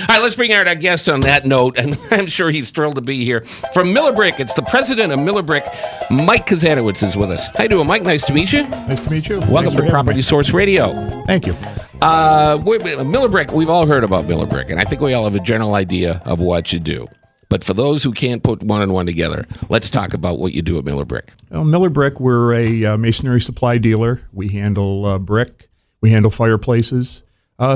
All right, let's bring out our guest on that note, and I'm sure he's thrilled to be here. From Miller Brick, it's the president of Miller Brick, Mike Kazanowicz, is with us. How you doing, Mike? Nice to meet you. Nice to meet you. Welcome to Property Source Radio. Thank you. Miller Brick, we've all heard about Miller Brick, and I think we all have a general idea of what you do. But for those who can't put one and one together, let's talk about what you do at Miller Brick. Well, Miller Brick, we're a masonry supply dealer. We handle brick, we handle fireplaces,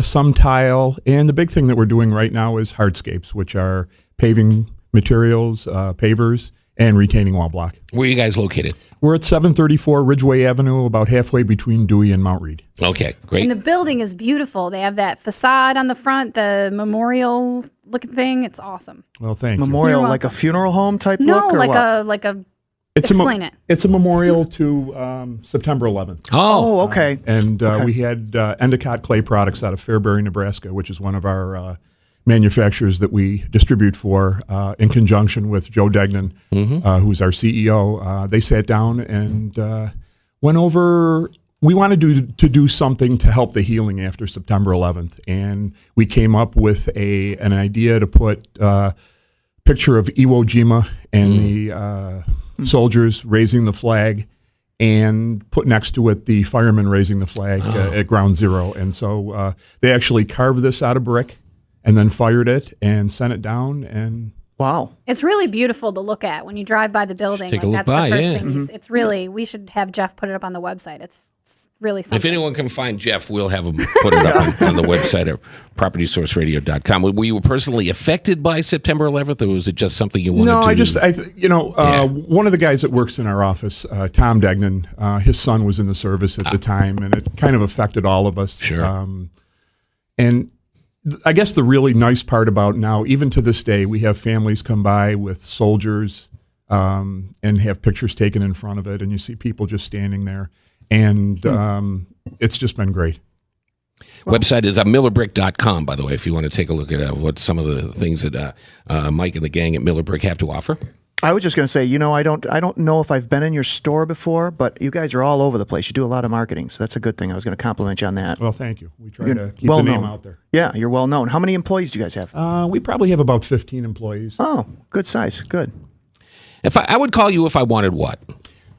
some tile, and the big thing that we're doing right now is hardscapes, which are paving materials, pavers, and retaining wall block. Where are you guys located? We're at 734 Ridgeway Avenue, about halfway between Dewey and Mount Reed. Okay, great. And the building is beautiful. They have that facade on the front, the memorial looking thing. It's awesome. Well, thank you. Memorial, You're like a funeral home type No, look, or like what? explain it. It's a memorial to September 11th. Oh, okay. And we had Endicott Clay Products out of Fairbury, Nebraska, which is one of our manufacturers that we distribute for in conjunction with Joe Degnan, who's our CEO. They sat down and went over. We wanted to do something to help the healing after September 11th, and we came up with an idea to put a picture of Iwo Jima and the soldiers raising the flag, and put next to it the firemen raising the flag at Ground Zero. And so they actually carved this out of brick and then fired it and sent it down. And Wow. It's really beautiful to look at when you drive by the building. Take a look that's by, the first yeah. thing. It's really, we should have Jeff put it up on the website. It's really something. If anyone can find Jeff, we'll have him put it up on the website at propertysourceradio.com. Were you personally affected by September 11th, or was it just something you wanted to No, one of the guys that works in our office, Tom Degnan, his son was in the service at the time, and it kind of affected all of us. Sure. And I guess the really nice part about now, even to this day, we have families come by with soldiers and have pictures taken in front of it, and you see people just standing there. And it's just been great. Website is millerbrick.com, by the way, if you want to take a look at what some of the things that Mike and the gang at Miller Brick have to offer. I was just going to say, I don't know if I've been in your store before, but you guys are all over the place. You do a lot of marketing, so that's a good thing. I was going to compliment you on that. Well, thank you. We try You're to keep well the name known. out there. Yeah, you're well known. How many employees do you guys have? We probably have about 15 employees. Oh, good size. Good. If I would call you if I wanted what?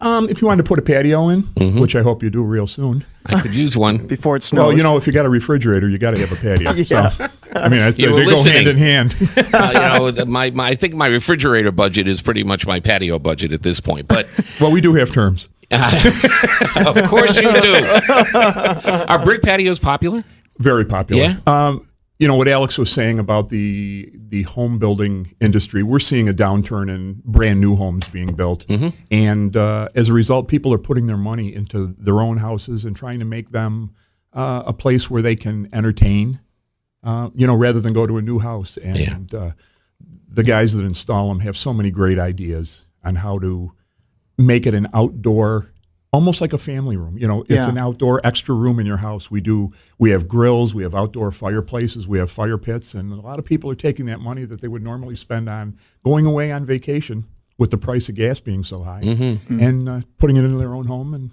If you wanted to put a patio in, which I hope you do real soon. I could use one. Before it snows. Well, if you got a refrigerator, you got to have a patio. Yeah. So, I mean, they You were go listening. hand in hand. I think my refrigerator budget is pretty much my patio budget at this point. But Well, we do have terms. of course you do. Are brick patios popular? Very popular. Yeah? What Alex was saying about the home building industry, we're seeing a downturn in brand new homes being built. And as a result, people are putting their money into their own houses and trying to make them a place where they can entertain, rather than go to a new house. And the guys that install them have so many great ideas on how to make it an outdoor, almost like a family room. It's an outdoor extra room in your house. We have grills, we have outdoor fireplaces, we have fire pits, and a lot of people are taking that money that they would normally spend on going away on vacation with the price of gas being so high, and putting it into their own home and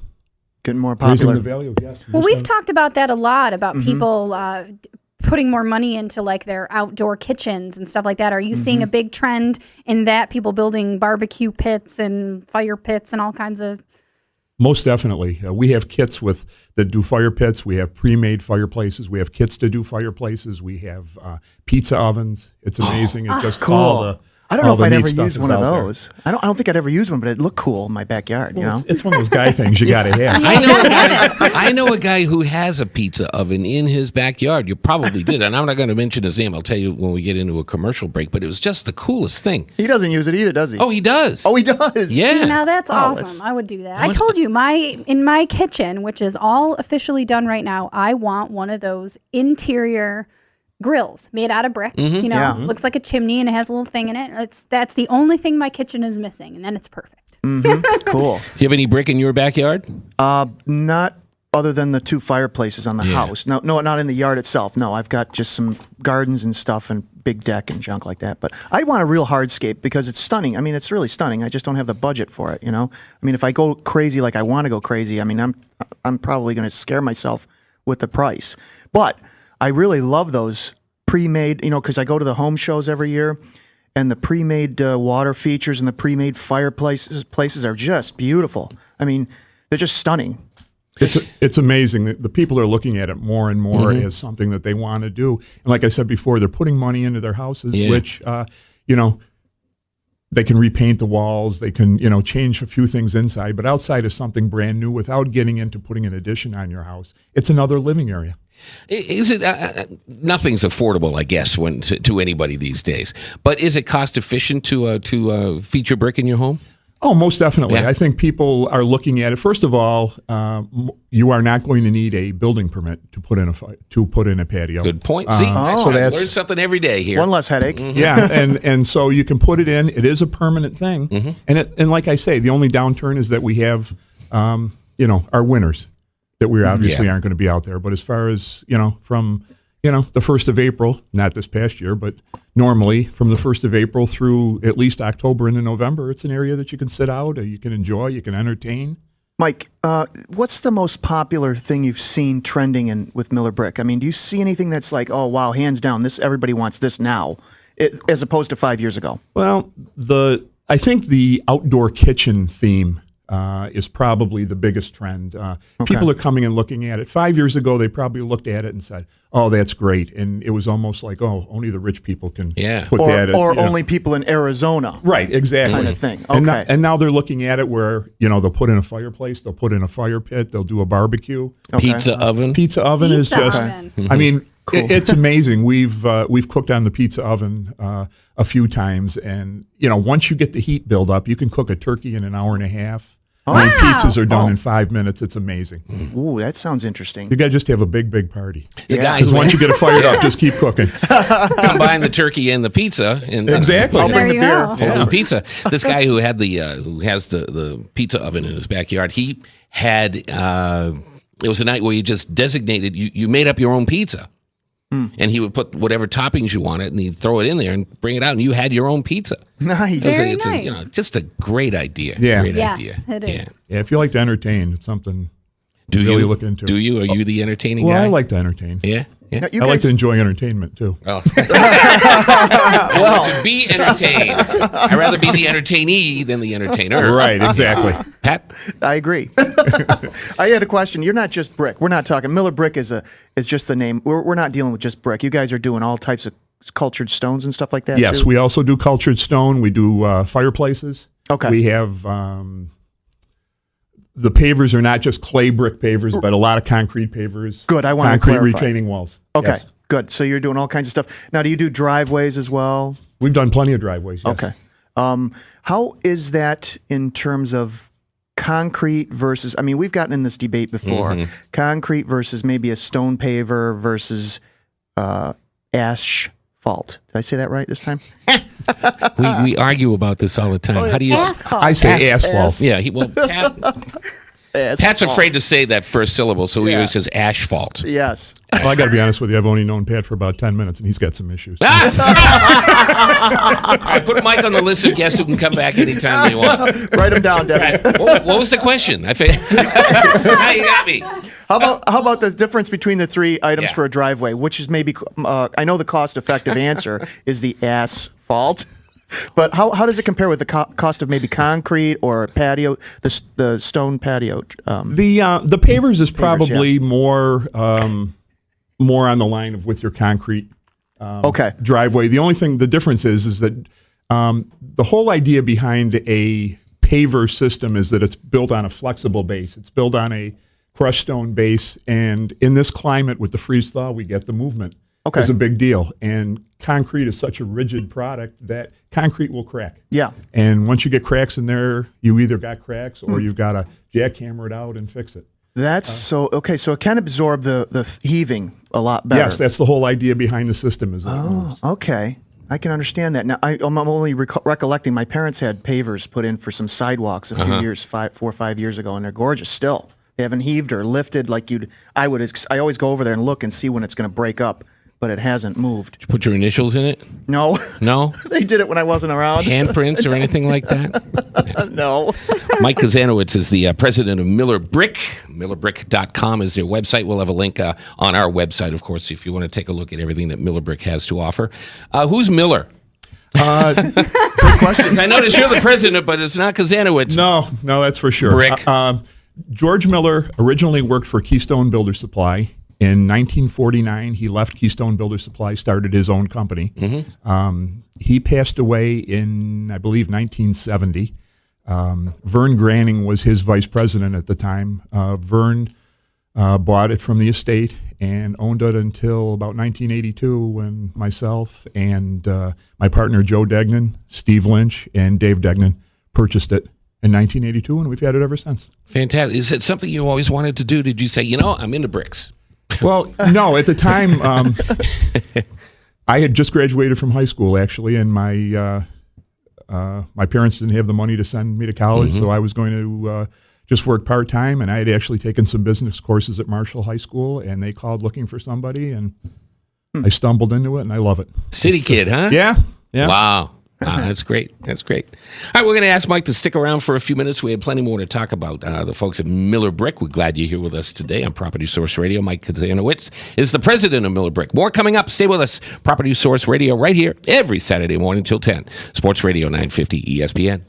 Getting more raising popular. the value. Yes. Well, we've talked about that a lot, about people putting more money into like their outdoor kitchens and stuff like that. Are you seeing a big trend in that? People building barbecue pits and fire pits and all kinds of... Most definitely. We have kits that do fire pits. We have pre-made fireplaces. We have kits to do fireplaces. We have pizza ovens. It's amazing. It's just Cool. I don't know if I'd ever use one of there. those. I don't think I'd ever use one, but it looked cool in my backyard, Well, it's one of those guy things you got to have. I know a guy who has a pizza oven in his backyard. You probably did. And I'm not going to mention his name. I'll tell you when we get into a commercial break. But it was just the coolest thing. He doesn't use it either, does he? Oh, he does. Oh, he does? Yeah. Now that's Oh, awesome. that's- I would do that. I told you, in my kitchen, which is all officially done right now, I want one of those interior grills made out of brick. Yeah. Looks like a chimney and it has a little thing in it. That's the only thing my kitchen is missing, and then it's perfect. Cool. Do you have any brick in your backyard? Not other than the two fireplaces on the house. No, not in the yard itself. No, I've got just some gardens and stuff and big deck and junk like that. But I want a real hardscape because it's stunning. I mean, it's really stunning. I just don't have the budget for it, I mean, if I go crazy like I want to go crazy, I mean, I'm probably going to scare myself with the price. But I really love those pre-made, because I go to the home shows every year, and the pre-made water features and the pre-made fireplaces are just beautiful. I mean, they're just stunning. It's amazing. The people are looking at it more and more as something that they want to do. And like I said before, they're putting money into their houses, which, they can repaint the walls, they can, change a few things inside, but outside is something brand new without getting into putting an addition on your house. It's another living area. Is it nothing's affordable, I guess, to anybody these days? But is it cost efficient to feature brick in your home? Oh, most definitely. Yeah. I think people are looking at it. First of all, you are not going to need a building permit to put in a patio. Good point. See, so I that's learn something every day here. One less headache. yeah, and so you can put it in. It is a permanent thing, and like I say, the only downturn is that we have, our winters that we obviously aren't going to be out there. But as far as from the 1st of April, not this past year, but normally from the 1st of April through at least October into November, it's an area that you can sit out, or you can enjoy, you can entertain. Mike, what's the most popular thing you've seen trending with Miller Brick? I mean, do you see anything that's like, oh wow, hands down, everybody wants this now, as opposed to 5 years ago? Well, I think the outdoor kitchen theme is probably the biggest trend. People are coming and looking at it. 5 years ago, they probably looked at it and said, "Oh, that's great," and it was almost like, "Oh, only the rich people can put that." Or only people in Arizona. Right, exactly. Kind of thing. And Okay. and now they're looking at it where they'll put in a fireplace, they'll put in a fire pit, they'll do a barbecue. Pizza oven. Pizza oven is Pizza just. oven. I mean, it's amazing. We've cooked on the pizza oven a few times, and once you get the heat build up, you can cook a turkey in an hour and a half. I mean, pizzas are done in 5 minutes. It's amazing. Ooh, that sounds interesting. You got to just have a big party. The guy Because who once you get it fired up, just keep cooking. combine the turkey and the pizza. And, Exactly. I'll bring There the you beer. go. Holding pizza. This guy who had who has the pizza oven in his backyard, he had it was a night where you just designated you made up your own pizza. And he would put whatever toppings you wanted, and he'd throw it in there and bring it out, and you had your own pizza. Nice. Very It's nice. just a great idea. Yeah. Great Yes, idea. it is. Yeah, if you like to entertain, it's something Do to really you look into. Do you? Are you the entertaining Well, guy? I like to entertain. Yeah. Yeah. Now, you I like guys- to enjoy entertainment, too. Oh. I like to be entertained. I'd rather be the entertainee than the entertainer. Right, exactly. Pat? I agree. I had a question. You're not just brick. We're not talking. Miller Brick is just the name. We're not dealing with just brick. You guys are doing all types of cultured stones and stuff like that. Yes, too? we also do cultured stone. We do fireplaces. Okay. We have the pavers are not just clay brick pavers, but a lot of concrete pavers. Good, I wanted to concrete clarify. retaining walls. Okay. Yes. Good. So you're doing all kinds of stuff. Now, do you do driveways as well? We've done plenty of driveways. Yes. Okay. How is that in terms of concrete versus? I mean, we've gotten in this debate before. Concrete versus maybe a stone paver versus asphalt. Did I say that right this time? We argue about this all the time. How do you? Asphalt. I say asphalt. Yeah. Pat's afraid to say that first syllable, so he always says asphalt. Yes. Well, I got to be honest with you. I've only known Pat for about 10 minutes, and he's got some issues. I put Mike on the list of guests who can come back anytime they want. Write them down, Debbie. Right. What was the question? Now you got me. How about the difference between the three items Yeah. for a driveway? Which is maybe I know the cost-effective answer is the asphalt, but how does it compare with the cost of maybe concrete or patio, the stone patio? The pavers is probably more on the line of with your concrete Okay. driveway. The difference is that the whole idea behind a paver system is that it's built on a flexible base. It's built on a crushed stone base, and in this climate with the freeze thaw, we get the movement. Okay. It's a big deal, and concrete is such a rigid product that concrete will crack. Yeah. And once you get cracks in there, you either got cracks or you've got to jackhammer it out and fix it. That's okay. So it can absorb the heaving a lot better. Yes, that's the whole idea behind the system. Is that it moves. Okay. I can understand that. Now, I'm only recollecting my parents had pavers put in for some sidewalks a few years, 4 or 5 years ago, and they're gorgeous still. They haven't heaved or lifted like I always go over there and look and see when it's going to break up. but it hasn't moved. Did you put your initials in it? No, No? they did it when I wasn't around. Handprints or anything like that? No. Mike Kazanowicz is the president of Miller Brick. MillerBrick.com is their website. We'll have a link on our website, of course, if you want to take a look at everything that Miller Brick has to offer. Who's Miller? Good question. I notice you're the president, but it's not Kazanowicz. No, that's for sure. Brick. George Miller originally worked for Keystone Builder Supply. In 1949, he left Keystone Builder Supply, started his own company. He passed away in, I believe, 1970. Vern Granning was his vice president at the time. Vern bought it from the estate and owned it until about 1982 when myself and my partner Joe Degnan, Steve Lynch, and Dave Degnan purchased it in 1982, and we've had it ever since. Fantastic. Is it something you always wanted to do? Did you say, I'm into bricks? Well, no, at the time, I had just graduated from high school, actually, and my parents didn't have the money to send me to college, so I was going to just work part-time, and I had actually taken some business courses at Marshall High School, and they called looking for somebody, and I stumbled into it, and I love it. City kid, huh? Yeah. Wow. That's great. That's great. All right, we're going to ask Mike to stick around for a few minutes. We have plenty more to talk about. The folks at Miller Brick, we're glad you're here with us today on Property Source Radio. Mike Kazanowicz is the president of Miller Brick. More coming up. Stay with us. Property Source Radio right here every Saturday morning till 10. Sports Radio 950 ESPN.